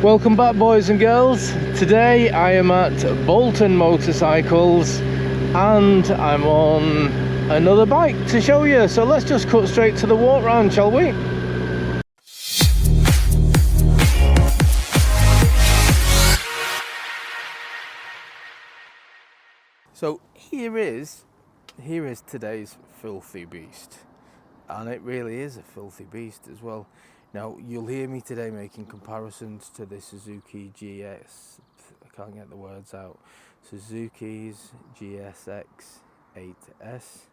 Welcome back, boys and girls. Today I am at Bolton Motorcycles and I'm on another bike to show you, so let's just cut straight to the walk round, shall we? So here is today's filthy beast, and it really is a filthy beast as well. Now, you'll hear me today making comparisons to the Suzuki GS, I can't get the words out, Suzuki's GSX 8S,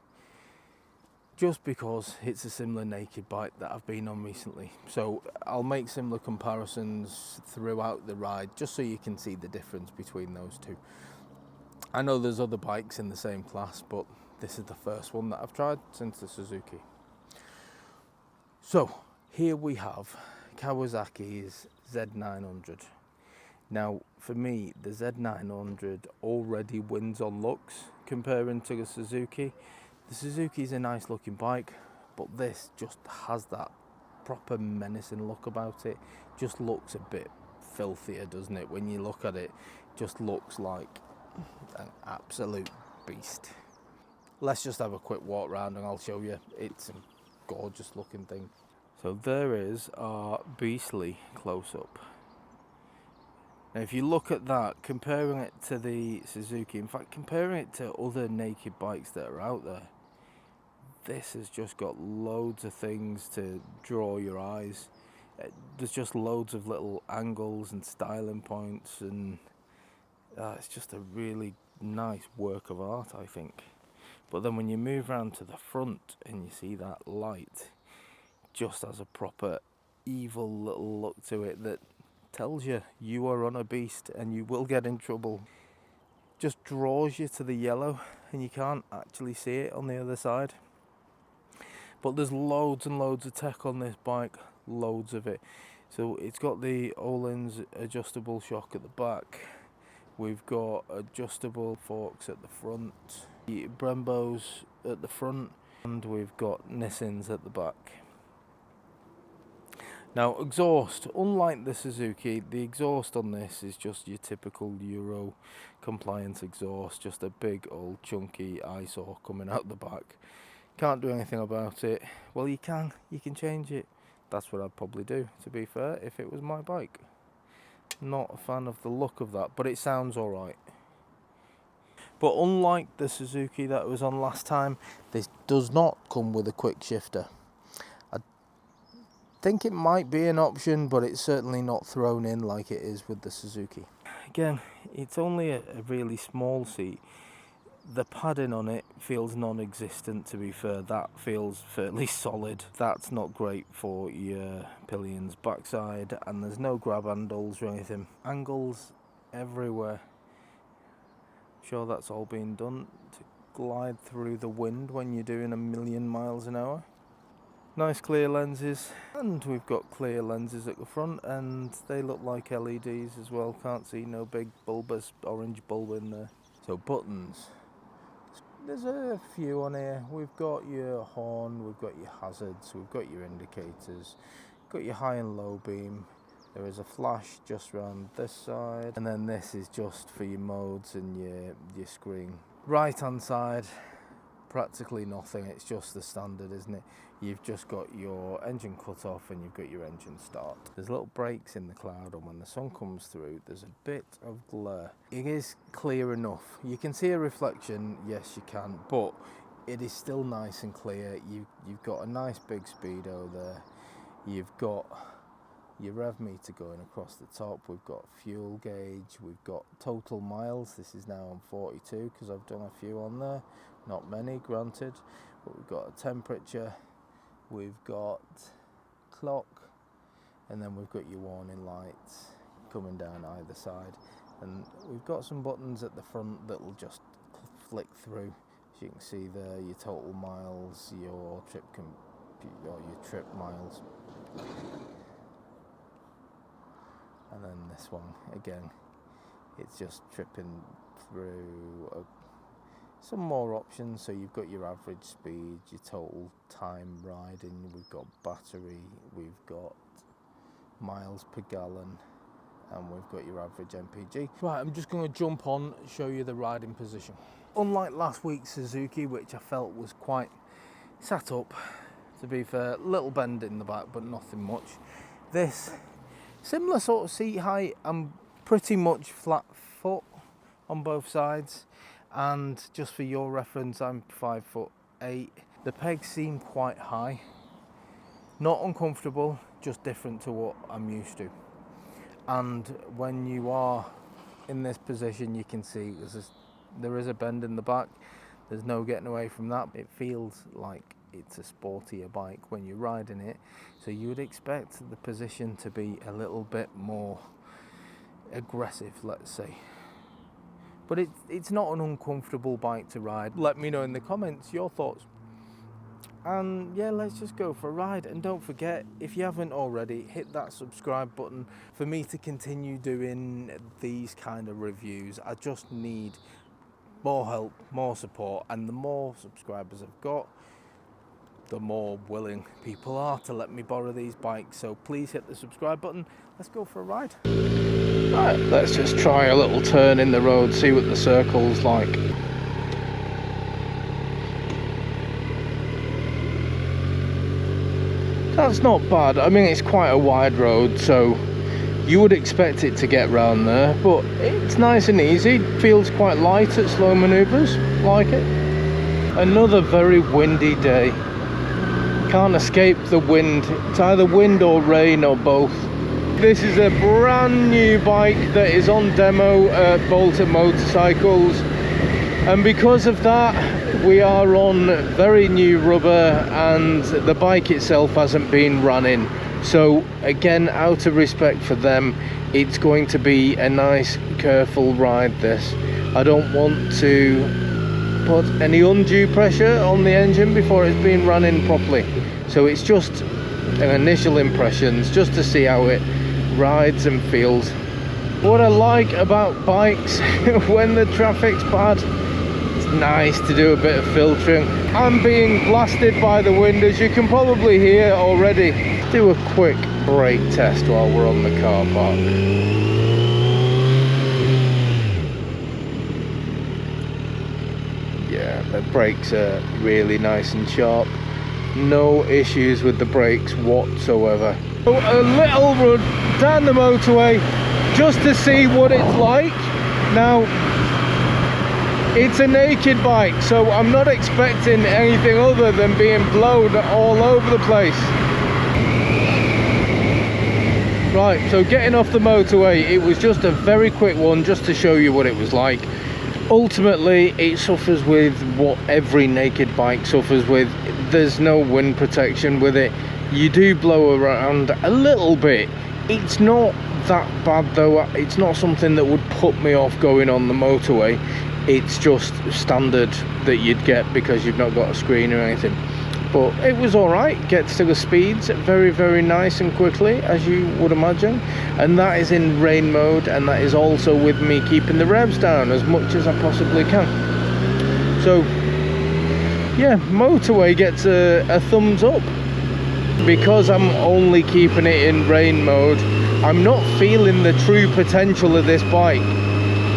just because it's a similar naked bike that I've been on recently. So I'll make similar comparisons throughout the ride, just so you can see the difference between those two. I know there's other bikes in the same class, but this is the first one that I've tried since the Suzuki. So, here we have Kawasaki's Z900. Now, for me, the Z900 already wins on looks comparing to the Suzuki. The Suzuki's a nice looking bike, but this just has that proper menacing look about it. Just looks a bit filthier, doesn't it? When you look at it, just looks like an absolute beast. Let's just have a quick walk around and I'll show you. It's a gorgeous looking thing. So there is our beastly close-up. Now if you look at that, comparing it to the Suzuki, in fact comparing it to other naked bikes that are out there, this has just got loads of things to draw your eyes. There's just loads of little angles and styling points, and it's just a really nice work of art, I think. But then when you move around to the front and you see that light, just has a proper evil little look to it that tells you you are on a beast and you will get in trouble. Just draws you to the yellow and you can't actually see it on the other side. But there's loads and loads of tech on this bike, loads of it. So it's got the Öhlins adjustable shock at the back. We've got adjustable forks at the front, the Brembos at the front, and we've got Nissins at the back. Now, exhaust, unlike the Suzuki, the exhaust on this is just your typical Euro compliance exhaust, just a big old chunky eyesore coming out the back. Can't do anything about it. Well, you can change it. That's what I'd probably do, to be fair, if it was my bike. Not a fan of the look of that, but it sounds alright. But unlike the Suzuki that was on last time, this does not come with a quick shifter. I think it might be an option, but it's certainly not thrown in like it is with the Suzuki. Again, it's only a really small seat. The padding on it feels non-existent, to be fair. That feels fairly solid. That's not great for your pillion's backside, and there's no grab handles or anything. Angles everywhere. I'm sure that's all been done to glide through the wind when you're doing 1,000,000 miles an hour. Nice clear lenses, and we've got clear lenses at the front, and they look like LEDs as well. Can't see no big bulbous orange bulb in there. So buttons. There's a few on here. We've got your horn, we've got your hazards, we've got your indicators, got your high and low beam. There is a flash just around this side, and then this is just for your modes and your screen. Right hand side, practically nothing. It's just the standard, isn't it? You've just got your engine cut off and you've got your engine start. There's little breaks in the cloud, and when the sun comes through there's a bit of glare. It is clear enough. You can see a reflection, yes you can, but it is still nice and clear. You've got a nice big speedo there. You've got your rev meter going across the top. We've got fuel gauge. We've got total miles. This is now on 42 because I've done a few on there. Not many, granted, but we've got a temperature. We've got clock, and then we've got your warning lights coming down either side, and we've got some buttons at the front that will just flick through. As you can see there, your total miles, your trip miles, and then this one again, it's just tripping through some more options. So you've got your average speed, your total time riding, we've got battery, we've got miles per gallon, and we've got your average MPG. Right, I'm just going to jump on, show you the riding position. Unlike last week's Suzuki, which I felt was quite sat up, to be fair, little bend in the back, but nothing much. This, similar sort of seat height, I'm pretty much flat foot on both sides, and just for your reference, I'm 5'8". The pegs seem quite high, not uncomfortable, just different to what I'm used to. And when you are in this position, you can see there is a bend in the back. There's no getting away from that. It feels like it's a sportier bike when you're riding it, so you would expect the position to be a little bit more aggressive, let's say. But it's not an uncomfortable bike to ride. Let me know in the comments your thoughts. And yeah, let's just go for a ride. And don't forget, if you haven't already, hit that subscribe button for me to continue doing these kind of reviews. I just need more help, more support, and the more subscribers I've got, the more willing people are to let me borrow these bikes. So please hit the subscribe button. Let's go for a ride. Right, let's just try a little turn in the road, see what the circle's like. That's not bad. I mean, it's quite a wide road, so you would expect it to get round there, but it's nice and easy. It feels quite light at slow manoeuvres, like it. Another very windy day. Can't escape the wind. It's either wind or rain or both. This is a brand new bike that is on demo at Bolton Motorcycles, and because of that we are on very new rubber and the bike itself hasn't been run in. So again, out of respect for them, it's going to be a nice careful ride this. I don't want to put any undue pressure on the engine before it's been run in properly. So it's just an initial impressions, just to see how it rides and feels. What I like about bikes when the traffic's bad, it's nice to do a bit of filtering. I'm being blasted by the wind, as you can probably hear already. Let's do a quick brake test while we're on the car park. Yeah, the brakes are really nice and sharp. No issues with the brakes whatsoever. So a little run down the motorway just to see what it's like. Now, it's a naked bike, so I'm not expecting anything other than being blown all over the place. Right, so getting off the motorway, it was just a very quick one just to show you what it was like. Ultimately, it suffers with what every naked bike suffers with. There's no wind protection with it. You do blow around a little bit. It's not that bad though. It's not something that would put me off going on the motorway. It's just standard that you'd get because you've not got a screen or anything. But it was alright. Gets to the speeds very, very nice and quickly, as you would imagine. And that is in rain mode, and that is also with me keeping the revs down as much as I possibly can. So yeah, motorway gets a thumbs up. Because I'm only keeping it in rain mode, I'm not feeling the true potential of this bike.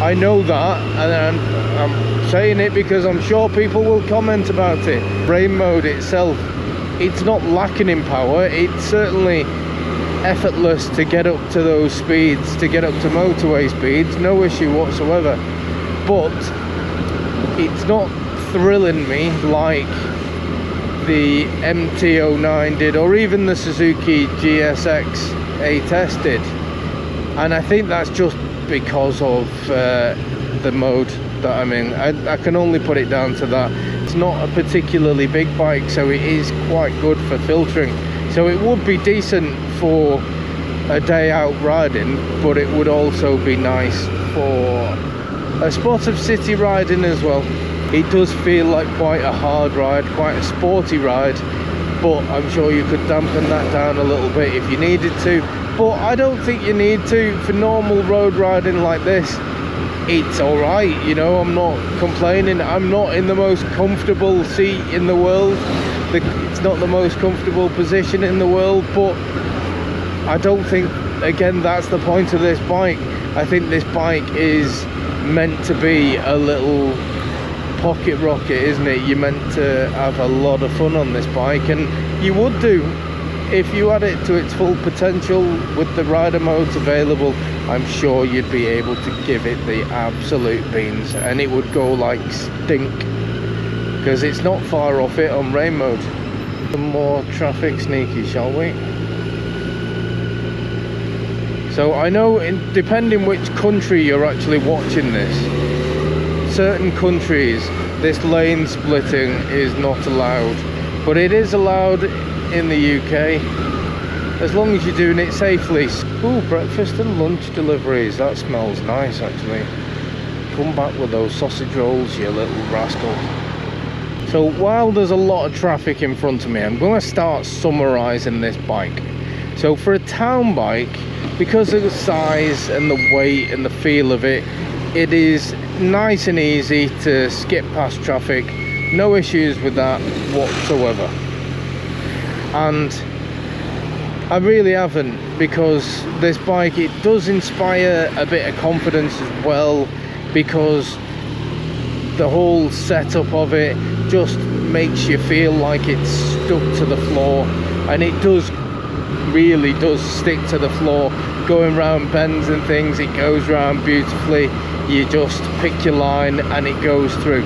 I know that, and I'm saying it because I'm sure people will comment about it. Rain mode itself, it's not lacking in power. It's certainly effortless to get up to those speeds, to get up to motorway speeds, no issue whatsoever. But it's not thrilling me like the MT-09 did, or even the Suzuki GSX ATS did. And I think that's just because of the mode that I'm in. I can only put it down to that. It's not a particularly big bike, so it is quite good for filtering. So it would be decent for a day out riding, but it would also be nice for a spot of city riding as well. It does feel like quite a hard ride, quite a sporty ride, but I'm sure you could dampen that down a little bit if you needed to. But I don't think you need to. For normal road riding like this, it's alright, you know. I'm not complaining. I'm not in the most comfortable seat in the world. It's not the most comfortable position in the world, but I don't think again, that's the point of this bike. I think this bike is meant to be a little pocket rocket, isn't it? You're meant to have a lot of fun on this bike, and you would do if you had it to its full potential with the rider modes available. I'm sure you'd be able to give it the absolute beans, and it would go like stink, because it's not far off it on rain mode. Some more traffic sneaky, shall we? So I know, depending which country you're actually watching this, certain countries this lane splitting is not allowed, but it is allowed in the UK, as long as you're doing it safely. Ooh, breakfast and lunch deliveries, that smells nice actually. Come back with those sausage rolls, you little rascal. So while there's a lot of traffic in front of me, I'm going to start summarising this bike. So for a town bike, because of the size and the weight and the feel of it, it is nice and easy to skip past traffic. No issues with that whatsoever. And I really haven't, because this bike, it does inspire a bit of confidence as well, because the whole setup of it just makes you feel like it's stuck to the floor, and it really does stick to the floor. Going round bends and things, it goes round beautifully. You just pick your line and it goes through.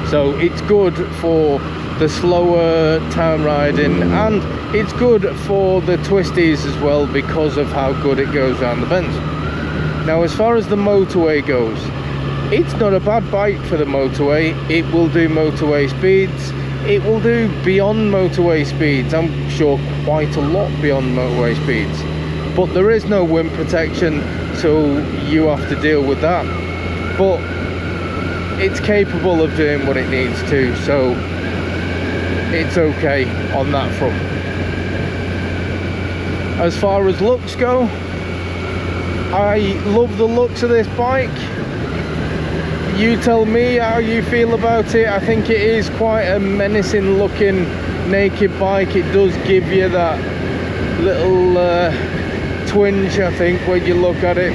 So it's good for the slower town riding, and it's good for the twisties as well, because of how good it goes around the bends. Now, as far as the motorway goes, it's not a bad bike for the motorway. It will do motorway speeds. It will do beyond motorway speeds, I'm sure quite a lot beyond motorway speeds. But there is no wind protection, so you have to deal with that. But it's capable of doing what it needs to, so it's okay on that front. As far as looks go, I love the looks of this bike. You tell me how you feel about it. I think it is quite a menacing looking naked bike. It does give you that little twinge, I think, when you look at it,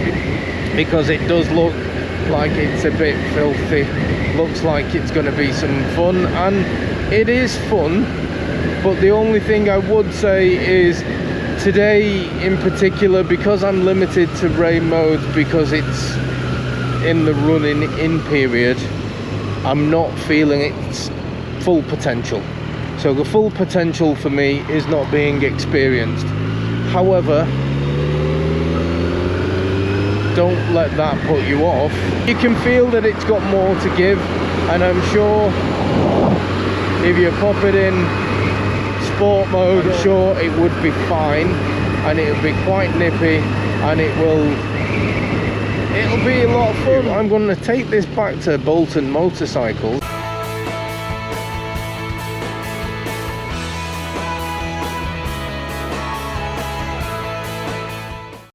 because it does look like it's a bit filthy. Looks like it's going to be some fun, and it is fun. But the only thing I would say is, today in particular, because I'm limited to rain mode, because it's in the running in period, I'm not feeling its full potential. So the full potential for me is not being experienced. However, don't let that put you off. You can feel that it's got more to give, and I'm sure if you pop it in sport mode, I'm sure it would be fine, and it'll be quite nippy, and it'll be a lot of fun. I'm going to take this back to Bolton Motorcycles.